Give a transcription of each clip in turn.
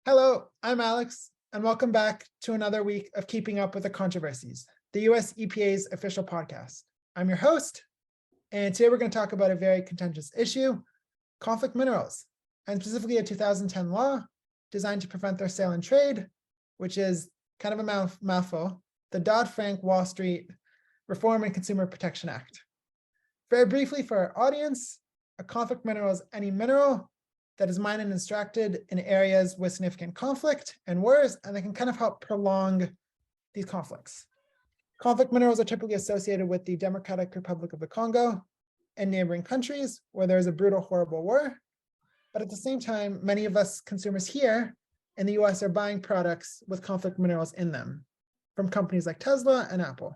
Hello, I'm Alex, and welcome back to another week of Keeping Up with the Controversies, the US EPA's official podcast. I'm your host, and today we're going to talk about a very contentious issue, conflict minerals, and specifically a 2010 law designed to prevent their sale and trade, which is kind of a mouthful, the Dodd-Frank Wall Street Reform and Consumer Protection Act. Very briefly for our audience, a conflict mineral is any mineral that is mined and extracted in areas with significant conflict and wars, and they can kind of help prolong these conflicts. Conflict minerals are typically associated with the Democratic Republic of the Congo and neighboring countries where there is a brutal, horrible war. But at the same time, many of us consumers here in the US are buying products with conflict minerals in them from companies like Tesla and Apple.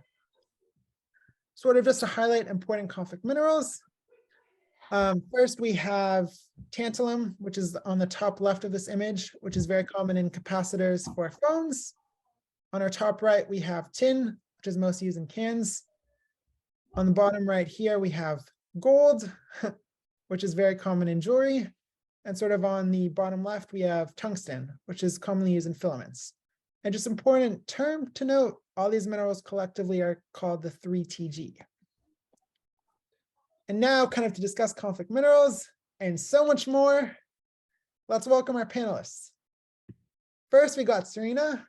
Sort of just to highlight important conflict minerals, first, we have tantalum, which is on the top left of this image, which is very common in capacitors for phones. On our top right, we have tin, which is most used in cans. On the bottom right here, we have gold, which is very common in jewelry. And sort of on the bottom left, we have tungsten, which is commonly used in filaments. And just important term to note, all these minerals collectively are called the 3TG. And now, kind of to discuss conflict minerals and so much more, let's welcome our panelists. First, we got Serena,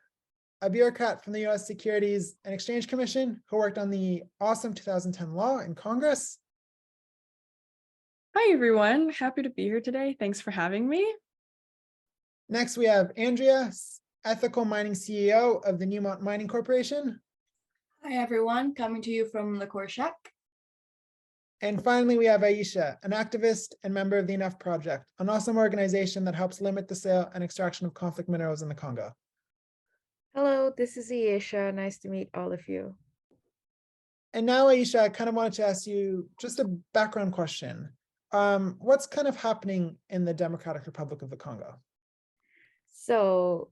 a bureaucrat from the US Securities and Exchange Commission who worked on the awesome 2010 law in Congress. Hi, everyone. Happy to be here today. Thanks for having me. Next, we have Andrea, ethical mining CEO of the Newmont Mining Corporation. Hi, everyone. Coming to you from the core shack. And finally, we have Iyesha, an activist and member of the Enough Project, an awesome organization that helps limit the sale and extraction of conflict minerals in the Congo. Hello, this is Iyesha. Nice to meet all of you. And now, Iyesha, I kind of wanted to ask you just a background question. What's kind of happening in the Democratic Republic of the Congo? So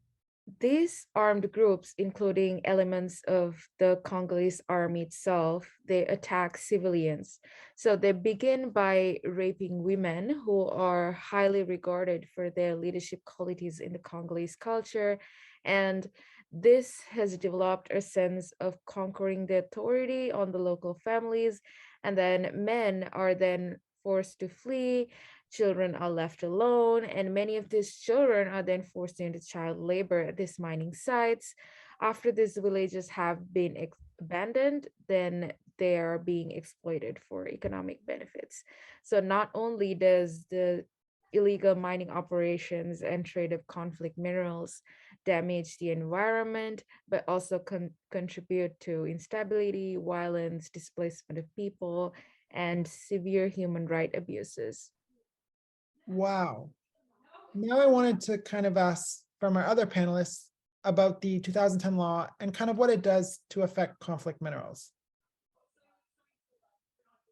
these armed groups, including elements of the Congolese army itself, they attack civilians. So they begin by raping women who are highly regarded for their leadership qualities in the Congolese culture. And this has developed a sense of conquering the authority on the local families. And then men are then forced to flee. Children are left alone, and many of these children are then forced into child labor at these mining sites. After these villages have been abandoned, then they are being exploited for economic benefits. So not only does the illegal mining operations and trade of conflict minerals damage the environment, but also contribute to instability, violence, displacement of people, and severe human rights abuses. Wow. Now I wanted to kind of ask from our other panelists about the 2010 law and kind of what it does to affect conflict minerals.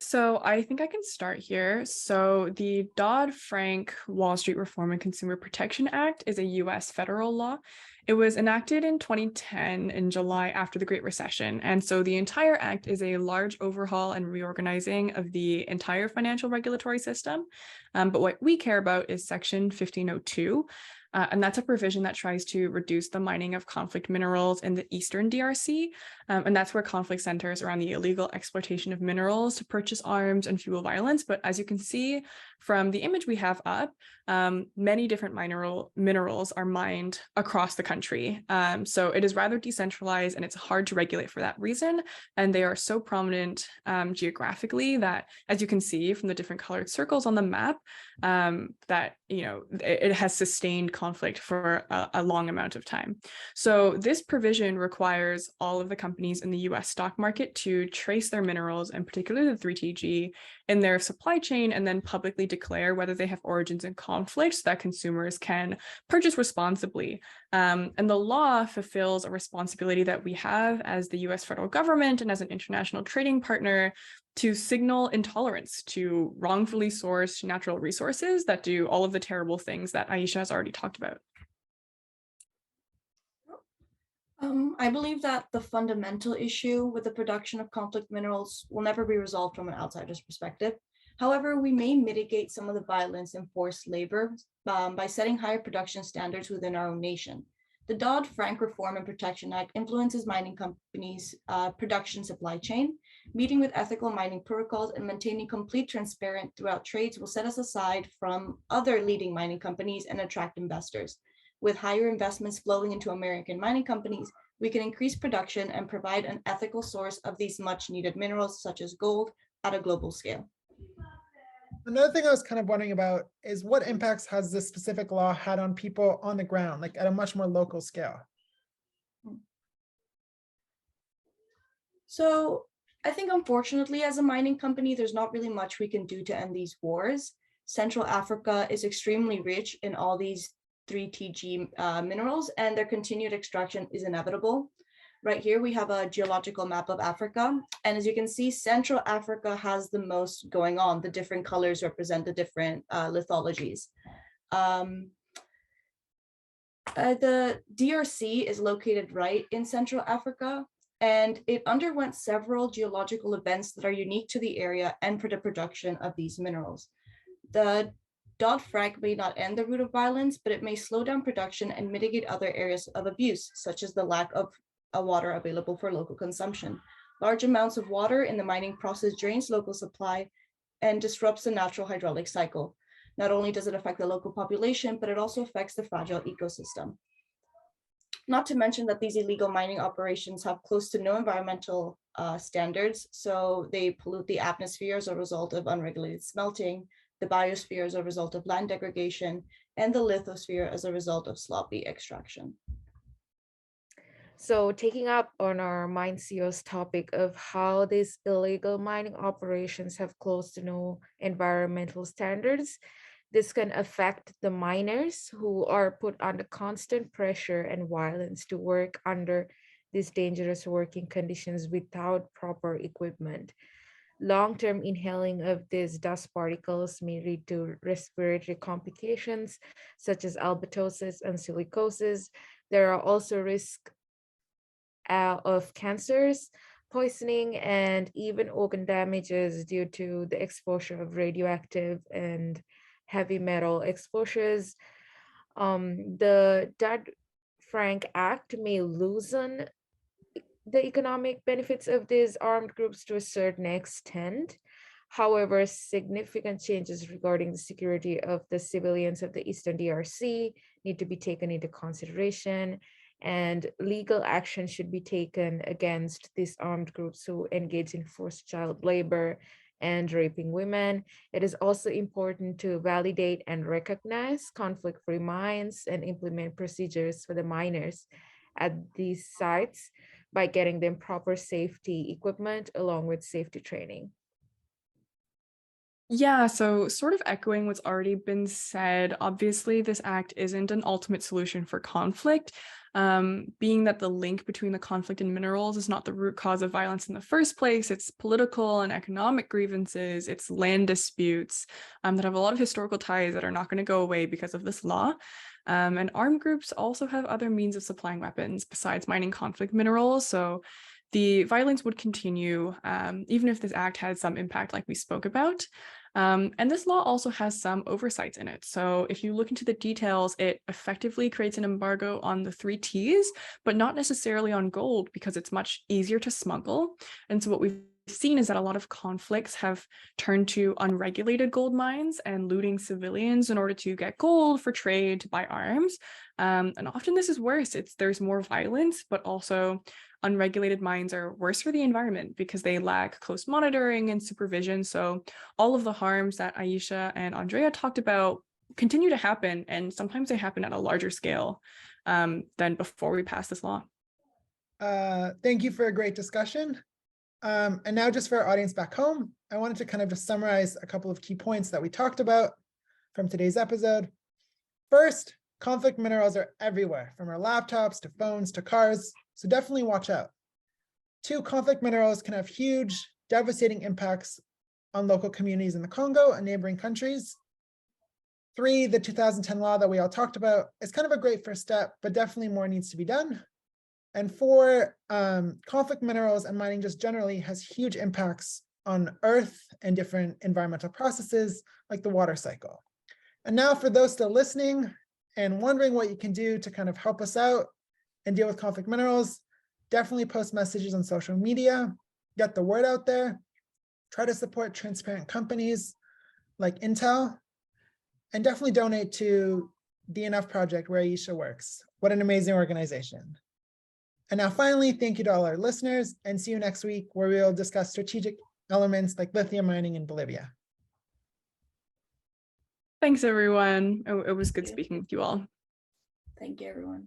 So I think I can start here. So the Dodd-Frank Wall Street Reform and Consumer Protection Act is a US federal law. It was enacted in 2010 in July after the Great Recession. And so the entire act is a large overhaul and reorganizing of the entire financial regulatory system. But what we care about is Section 1502. And that's a provision that tries to reduce the mining of conflict minerals in the Eastern DRC. And that's where conflict centers around the illegal exploitation of minerals to purchase arms and fuel violence. But as you can see from the image we have up, many different minerals are mined across the country. So it is rather decentralized and it's hard to regulate for that reason. And they are so prominent geographically that, as you can see from the different colored circles on the map, that it has sustained conflict for a long amount of time. So this provision requires all of the companies in the US stock market to trace their minerals, and particularly the 3TG, in their supply chain and then publicly declare whether they have origins in conflict so that consumers can purchase responsibly. And the law fulfills a responsibility that we have as the US federal government and as an international trading partner to signal intolerance to wrongfully sourced natural resources that do all of the terrible things that Iyesha has already talked about. I believe that the fundamental issue with the production of conflict minerals will never be resolved from an outsider's perspective. However, we may mitigate some of the violence and forced labor by setting higher production standards within our own nation. The Dodd-Frank Reform and Protection Act influences mining companies' production supply chain. Meeting with ethical mining protocols and maintaining complete transparency throughout trades will set us aside from other leading mining companies and attract investors. With higher investments flowing into American mining companies, we can increase production and provide an ethical source of these much needed minerals, such as gold, at a global scale. Another thing I was kind of wondering about is what impacts has this specific law had on people on the ground, like at a much more local scale? So I think, unfortunately, as a mining company, there's not really much we can do to end these wars. Central Africa is extremely rich in all these 3TG minerals, and their continued extraction is inevitable. Right here, we have a geological map of Africa. And as you can see, Central Africa has the most going on. The different colors represent the different lithologies. The DRC is located right in Central Africa, and it underwent several geological events that are unique to the area and for the production of these minerals. The Dodd-Frank may not end the root of violence, but it may slow down production and mitigate other areas of abuse, such as the lack of water available for local consumption. Large amounts of water in the mining process drains local supply and disrupts the natural hydraulic cycle. Not only does it affect the local population, but it also affects the fragile ecosystem. Not to mention that these illegal mining operations have close to no environmental standards, so they pollute the atmosphere as a result of unregulated smelting, the biosphere as a result of land degradation, and the lithosphere as a result of sloppy extraction. So taking up on our Mine CEO's topic of how these illegal mining operations have close to no environmental standards, this can affect the miners who are put under constant pressure and violence to work under these dangerous working conditions without proper equipment. Long-term inhaling of these dust particles may lead to respiratory complications such as albertosis and silicosis. There are also risks of cancers, poisoning, and even organ damages due to the exposure of radioactive and heavy metal exposures. The Dodd-Frank Act may loosen the economic benefits of these armed groups to a certain extent. However, significant changes regarding the security of the civilians of the Eastern DRC need to be taken into consideration, and legal action should be taken against these armed groups who engage in forced child labor and raping women. It is also important to validate and recognize conflict-free mines and implement procedures for the miners at these sites by getting them proper safety equipment along with safety training. Yeah, so sort of echoing what's already been said, obviously this act isn't an ultimate solution for conflict, being that the link between the conflict and minerals is not the root cause of violence in the first place. It's political and economic grievances, it's land disputes that have a lot of historical ties that are not going to go away because of this law. And armed groups also have other means of supplying weapons besides mining conflict minerals. So the violence would continue, even if this act had some impact like we spoke about. And this law also has some oversights in it. So if you look into the details, it effectively creates an embargo on the 3 Ts, but not necessarily on gold because it's much easier to smuggle. And so what we've seen is that a lot of conflicts have turned to unregulated gold mines and looting civilians in order to get gold for trade to buy arms. And often this is worse. There's more violence, but also unregulated mines are worse for the environment because they lack close monitoring and supervision. So all of the harms that Iyesha and Andrea talked about continue to happen, and sometimes they happen at a larger scale than before we passed this law. Thank you for a great discussion. And now just for our audience back home, I wanted to kind of just summarize a couple of key points that we talked about from today's episode. First, conflict minerals are everywhere, from our laptops to phones to cars, so definitely watch out. 2, conflict minerals can have huge, devastating impacts on local communities in the Congo and neighboring countries. 3, the 2010 law that we all talked about is kind of a great first step, but definitely more needs to be done. And 4, conflict minerals and mining just generally has huge impacts on Earth and different environmental processes like the water cycle. And now for those still listening and wondering what you can do to kind of help us out and deal with conflict minerals, definitely post messages on social media, get the word out there, try to support transparent companies like Intel, and definitely donate to the Enough Project where Iyesha works. What an amazing organization. And now finally, thank you to all our listeners, and see you next week where we will discuss strategic elements like lithium mining in Bolivia. Thanks, everyone. It was good Thank you. speaking with you all. Thank you, everyone.